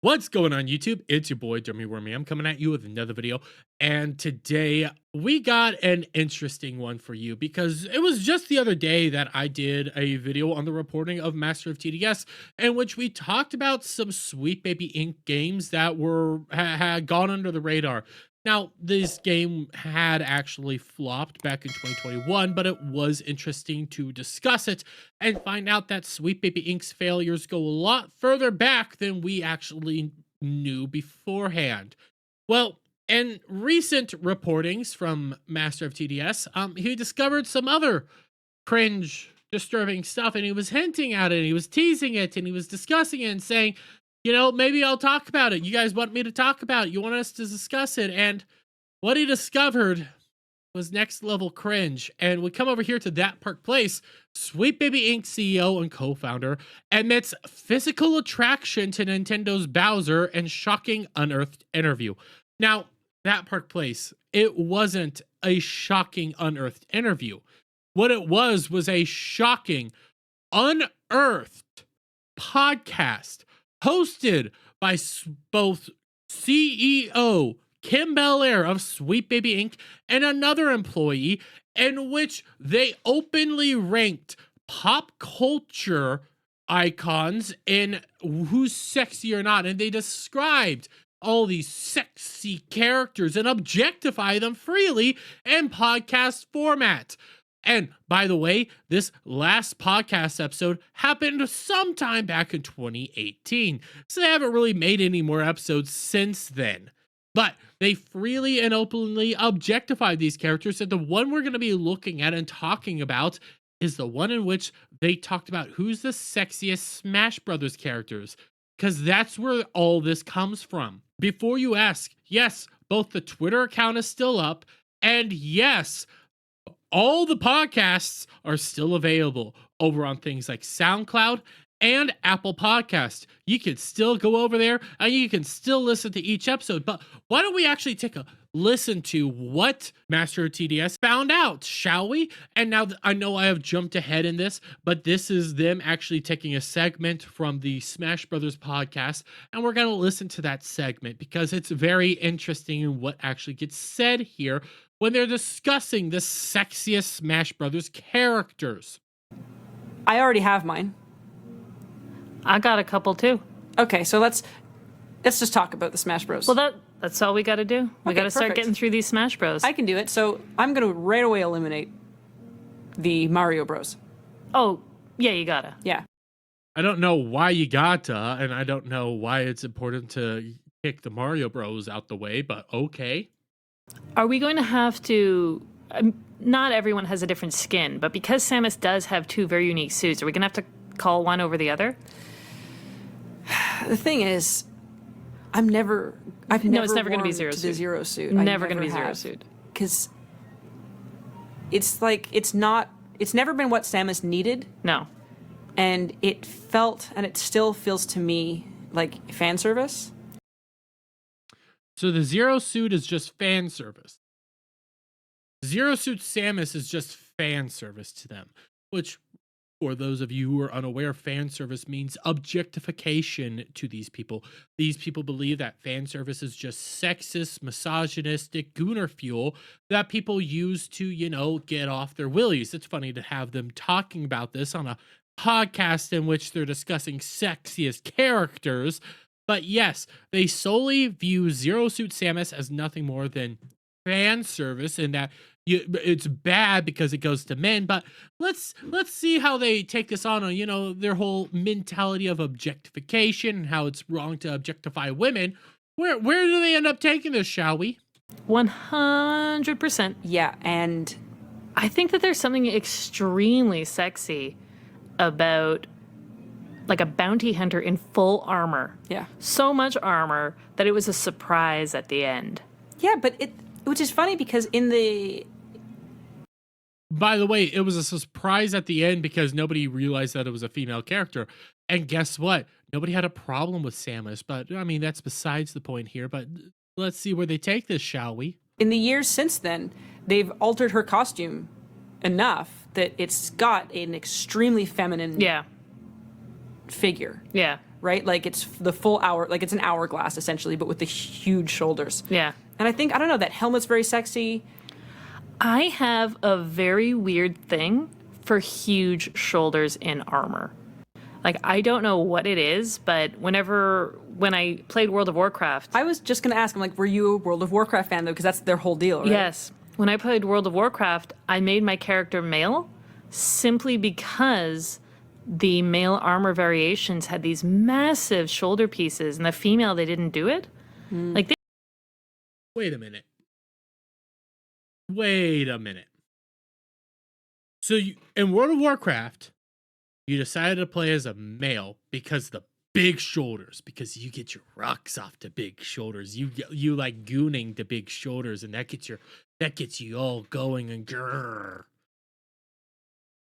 What's going on YouTube? It's your boy Dummy Wormy. I'm coming at you with another video, and today we got an interesting one for you because it was just the other day that I did a video on the reporting of Master of TDS in which we talked about some Sweet Baby Inc. games that had gone under the radar. Now, this game had actually flopped back in 2021, but it was interesting to discuss it and find out that Sweet Baby Inc.'s failures go a lot further back than we actually knew beforehand. Well, in recent reportings from Master of TDS, he discovered some other cringe, disturbing stuff, and he was hinting at it, and he was teasing it, and he was discussing it and saying, you know, maybe I'll talk about it. You guys want me to talk about it. You want us to discuss it. And what he discovered was next level cringe. And we come over here to That Park Place. Sweet Baby Inc. CEO and co-founder admits physical attraction to Nintendo's Bowser and shocking unearthed interview. Now, That Park Place, it wasn't a shocking unearthed interview. What it was a shocking unearthed podcast hosted by both CEO Kim Belair of Sweet Baby Inc. and another employee, in which they openly ranked pop culture icons in who's sexy or not, and they described all these sexy characters and objectify them freely in podcast format. And by the way, this last podcast episode happened sometime back in 2018, so they haven't really made any more episodes since then. But they freely and openly objectified these characters, and the one we're going to be looking at and talking about is the one in which they talked about who's the sexiest Smash Brothers characters, because that's where all this comes from. Before you ask, yes, both the Twitter account is still up, and yes, all the podcasts are still available over on things like SoundCloud and Apple Podcasts. You can still go over there and you can still listen to each episode. But why don't we actually take a listen to what Master of TDS found out, shall we? And now I know I have jumped ahead in this, but this is them actually taking a segment from the Smash Brothers podcast, and we're going to listen to that segment because it's very interesting in what actually gets said here when they're discussing the sexiest Smash Brothers characters. I already have mine. I got a couple too. Okay, so let's just talk about the Smash Bros. Well, that's all we got to do. We got to start getting through these Smash Bros. I can do it. So I'm going to right away eliminate the Mario Bros. Oh, yeah, you gotta. Yeah. I don't know why you gotta, and I don't know why it's important to kick the Mario Bros out the way, but okay. Are we going to have to... not everyone has a different skin, but because Samus does have two very unique suits, are we going to have to call one over the other? The thing is, it's never going to be Zero the Suit. Zero Suit. Never going to be Zero Suit. Because it's like, it's never been what Samus needed. No. And it felt, and it still feels to me, like fan service. So the Zero Suit is just fan service. Zero Suit Samus is just fan service to them, which, for those of you who are unaware, fan service means objectification to these people. These people believe that fan service is just sexist, misogynistic gooner fuel that people use to, you know, get off their willies. It's funny to have them talking about this on a podcast in which they're discussing sexiest characters. But yes, they solely view Zero Suit Samus as nothing more than fan service, and that it's bad because it goes to men. But let's see how they take this on, you know, their whole mentality of objectification and how it's wrong to objectify women. Where do they end up taking this, shall we? 100%. Yeah, and I think that there's something extremely sexy about like a bounty hunter in full armor. yeah. So much armor that it was a surprise at the end. Yeah, but which is funny because By the way, it was a surprise at the end because nobody realized that it was a female character. And guess what? Nobody had a problem with Samus, but I mean, that's besides the point here. But let's see where they take this, shall we? in the years since then, they've altered her costume enough that it's got an extremely feminine Yeah. figure. Yeah. right? Like it's the full hour, like it's an hourglass essentially, but with the huge shoulders. Yeah. And I think, I don't know, that helmet's very sexy. I have a very weird thing for huge shoulders in armor. Like, I don't know what it is, but when I played World of Warcraft. I was just going to ask, I'm like, were you a World of Warcraft fan though? Because that's their whole deal, right? Yes. When I played World of Warcraft, I made my character male simply because the male armor variations had these massive shoulder pieces, and the female, they didn't do it. Like, Wait a minute. Wait a minute. So in World of Warcraft, you decided to play as a male because the big shoulders, because you get your rocks off the big shoulders. You like gooning the big shoulders, and that gets you all going and grrr.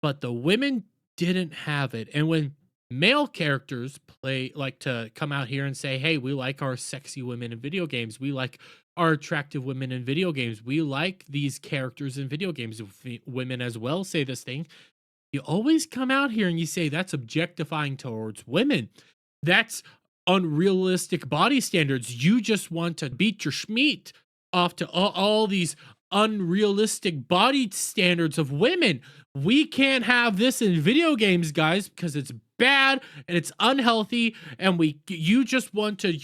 But the women didn't have it. And when male characters like to come out here and say, hey, we like our sexy women in video games, we like our attractive women in video games, we like these characters in video games, women as well say this thing, you always come out here and you say that's objectifying towards women. That's unrealistic body standards. You just want to beat your schmeat off to all these unrealistic body standards of women. We can't have this in video games, guys, because it's bad and it's unhealthy, and you just want to,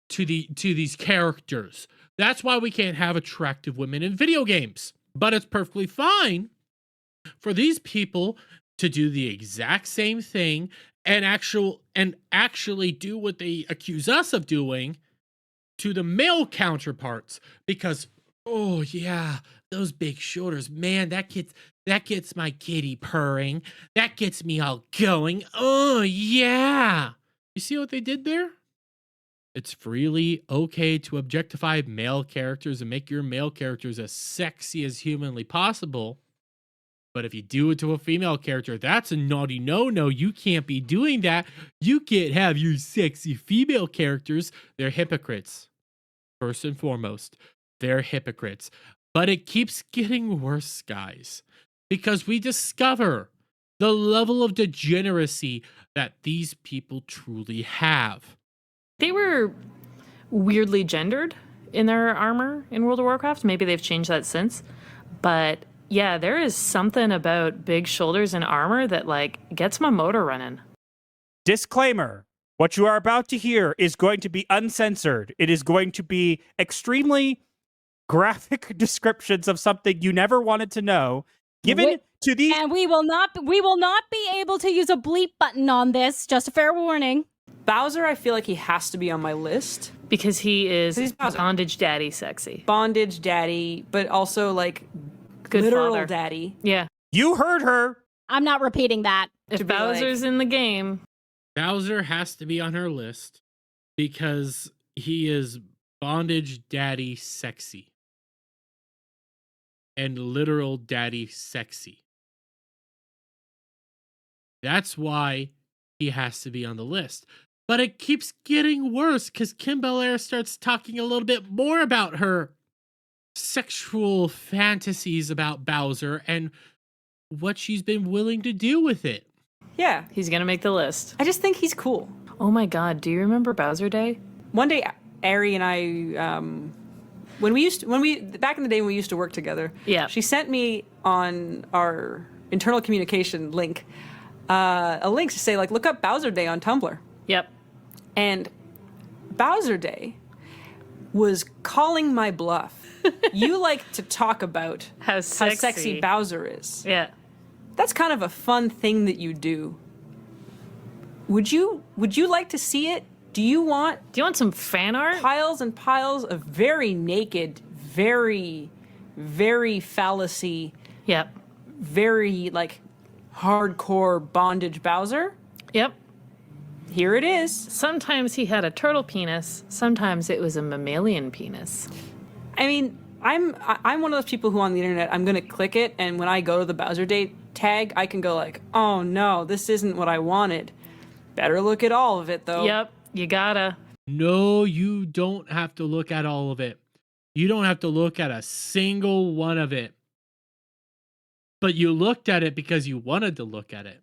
to these characters. That's why we can't have attractive women in video games. But it's perfectly fine for these people to do the exact same thing and actually do what they accuse us of doing to the male counterparts, because oh yeah, those big shoulders, man, that gets my kitty purring, that gets me all going. Oh yeah, you see what they did there? It's freely okay to objectify male characters and make your male characters as sexy as humanly possible. But if you do it to a female character, that's a naughty no-no. You can't be doing that. You can't have your sexy female characters. They're hypocrites. First and foremost, they're hypocrites. But it keeps getting worse, guys, because we discover the level of degeneracy that these people truly have. they were weirdly gendered in their armor in World of Warcraft. Maybe they've changed that since. But yeah, there is something about big shoulders and armor that like gets my motor running. Disclaimer. What you are about to hear is going to be uncensored. It is going to be extremely graphic descriptions of something you never wanted to know, given to the... And we will not be able to use a bleep button on this. Just a fair warning. Bowser, I feel like he has to be on my list. Because he is He's Bowser. bondage daddy sexy. Bondage daddy, but also like Good literal father. daddy. Yeah. You heard her. I'm not repeating that. If To be Bowser's in the game, Bowser has to be on her list because he is bondage daddy sexy. And literal daddy sexy. That's why he has to be on the list. But it keeps getting worse because Kim Belair starts talking a little bit more about her sexual fantasies about Bowser and what she's been willing to do with it. Yeah. he's gonna make the list. I just think he's cool. Oh my god, do you remember Bowser Day? One day, Ari and I, back in the day when we used to work together, Yeah. she sent me on our internal communication link, a link to say, like, look up Bowser Day on Tumblr. Yep. And Bowser Day was calling my bluff. You like to talk about How how sexy. sexy Bowser is. Yeah. That's kind of a fun thing that you do. Would you like to see it? Do you want Do you want some fan art? piles and piles of very naked, very, very phallusy, Yep. very like hardcore bondage Bowser? Yep. Here it is. Sometimes he had a turtle penis. Sometimes it was a mammalian penis. I mean, I'm one of those people who on the internet, I'm gonna click it, and when I go to the Bowser Day tag, I can go like, oh no, this isn't what I wanted. Better look at all of it though. Yep. You gotta. No, you don't have to look at all of it. You don't have to look at a single one of it. But you looked at it because you wanted to look at it.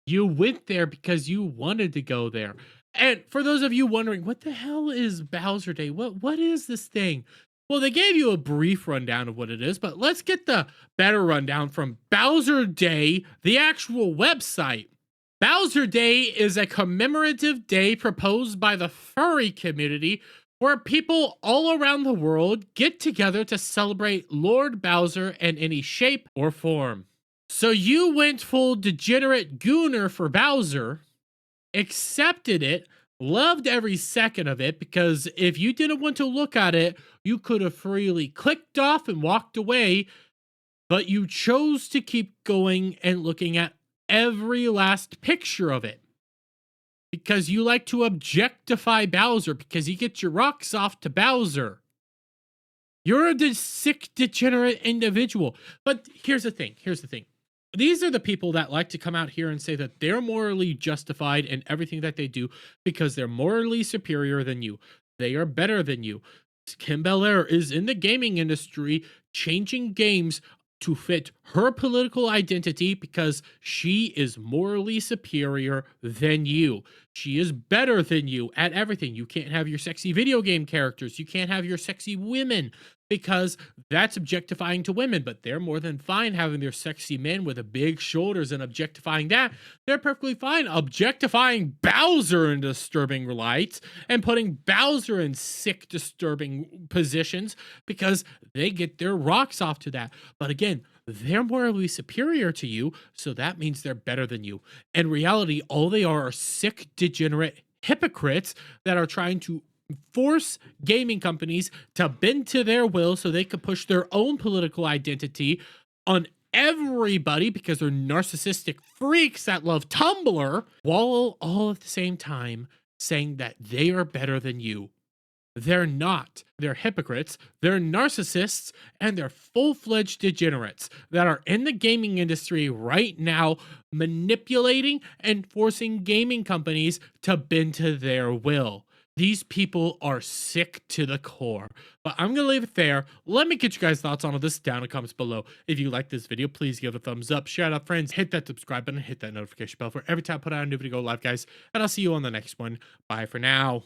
You went there because you wanted to go there. And for those of you wondering, what the hell is Bowser Day? What is this thing? Well, they gave you a brief rundown of what it is, but let's get the better rundown from Bowser Day, the actual website. Bowser Day is a commemorative day proposed by the furry community where people all around the world get together to celebrate Lord Bowser in any shape or form. So you went full degenerate gooner for Bowser, accepted it, loved every second of it, because if you didn't want to look at it, you could have freely clicked off and walked away, but you chose to keep going and looking at every last picture of it. Because you like to objectify Bowser, because you get your rocks off to Bowser. You're a sick, degenerate individual. But here's the thing. These are the people that like to come out here and say that they're morally justified in everything that they do because they're morally superior than you. They are better than you. Kim Belair is in the gaming industry changing games to fit her political identity because she is morally superior than you. She is better than you at everything. You can't have your sexy video game characters. You can't have your sexy women because that's objectifying to women, but they're more than fine having their sexy men with the big shoulders and objectifying that. They're perfectly fine objectifying Bowser in disturbing lights and putting Bowser in sick, disturbing positions because they get their rocks off to that. But again, they're morally superior to you, so that means they're better than you. In reality, all they are sick, degenerate hypocrites that are trying to force gaming companies to bend to their will so they could push their own political identity on everybody because they're narcissistic freaks that love Tumblr, while all at the same time saying that they are better than you. They're not. They're hypocrites, they're narcissists, and they're full-fledged degenerates that are in the gaming industry right now manipulating and forcing gaming companies to bend to their will. These people are sick to the core. But I'm going to leave it there. Let me get you guys' thoughts on all this down in the comments below. If you like this video, please give it a thumbs up, share it out, friends, hit that subscribe button, hit that notification bell for every time I put out a new video live, guys. And I'll see you on the next one. Bye for now.